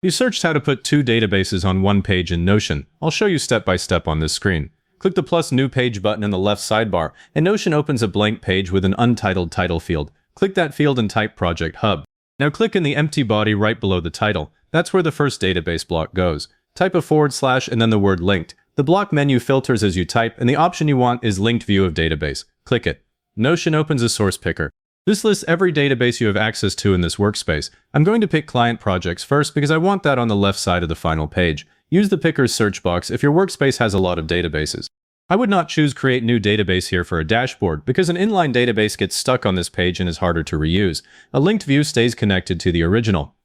You searched how to put two databases on one page in Notion. I'll show you step by step on this screen. Click the plus new page button in the left sidebar, and Notion opens a blank page with an untitled title field. Click that field and type Project Hub. Now click in the empty body right below the title. That's where the first database block goes. Type a / and then the word linked. The block menu filters as you type, and the option you want is Linked View of Database. Click it. Notion opens a source picker. This lists every database you have access to in this workspace. I'm going to pick Client Projects first because I want that on the left side of the final page. Use the picker's search box if your workspace has a lot of databases. I would not choose Create New Database here for a dashboard because an inline database gets stuck on this page and is harder to reuse. A linked view stays connected to the original.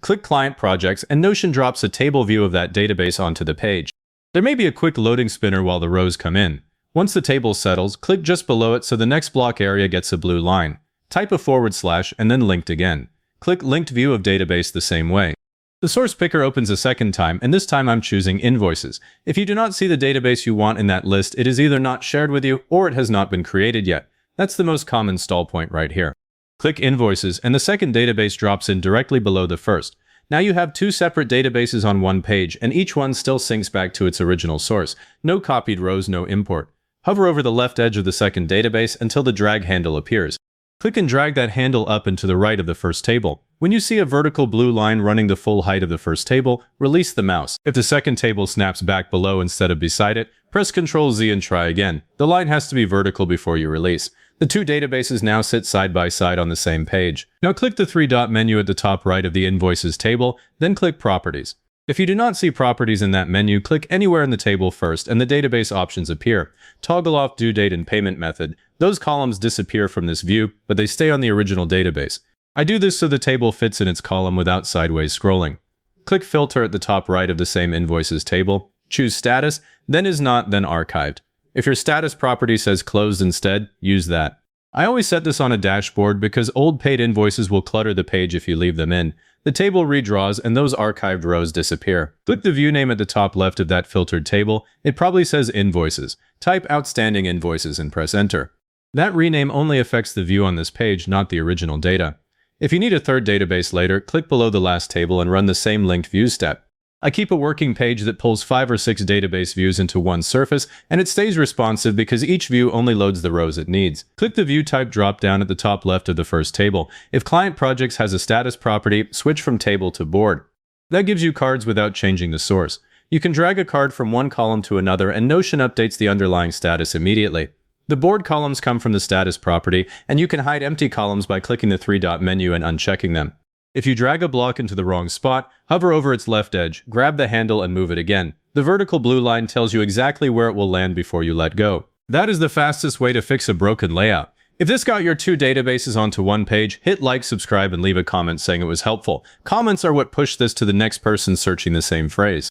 Click Client Projects and Notion drops a table view of that database onto the page. There may be a quick loading spinner while the rows come in. Once the table settles, click just below it so the next block area gets a blue line. Type a / and then linked again. Click Linked View of Database the same way. The source picker opens a second time, and this time I'm choosing Invoices. If you do not see the database you want in that list, it is either not shared with you or it has not been created yet. That's the most common stall point right here. Click Invoices, and the second database drops in directly below the first. Now you have two separate databases on one page, and each one still syncs back to its original source. No copied rows, no import. Hover over the left edge of the second database until the drag handle appears. Click and drag that handle up and to the right of the first table. When you see a vertical blue line running the full height of the first table, release the mouse. If the second table snaps back below instead of beside it, press Ctrl Z and try again. The line has to be vertical before you release. The two databases now sit side by side on the same page. Now click the three-dot menu at the top right of the Invoices table, then click Properties. If you do not see properties in that menu, click anywhere in the table first and the database options appear. Toggle off due date and payment method. Those columns disappear from this view, but they stay on the original database. I do this so the table fits in its column without sideways scrolling. Click Filter at the top right of the same Invoices table. Choose Status, then Is Not, then Archived. If your status property says Closed instead, use that. I always set this on a dashboard because old paid invoices will clutter the page if you leave them in. The table redraws and those archived rows disappear. Click the view name at the top left of that filtered table. It probably says Invoices. Type Outstanding Invoices and press Enter. That rename only affects the view on this page, not the original data. If you need a third database later, click below the last table and run the same linked view step. I keep a working page that pulls 5 or 6 database views into one surface, and it stays responsive because each view only loads the rows it needs. Click the View Type drop-down at the top left of the first table. If Client Projects has a status property, switch from Table to Board. That gives you cards without changing the source. You can drag a card from one column to another, and Notion updates the underlying status immediately. The board columns come from the status property, and you can hide empty columns by clicking the three-dot menu and unchecking them. If you drag a block into the wrong spot, hover over its left edge, grab the handle and move it again. The vertical blue line tells you exactly where it will land before you let go. That is the fastest way to fix a broken layout. If this got your two databases onto one page, hit like, subscribe, and leave a comment saying it was helpful. Comments are what push this to the next person searching the same phrase.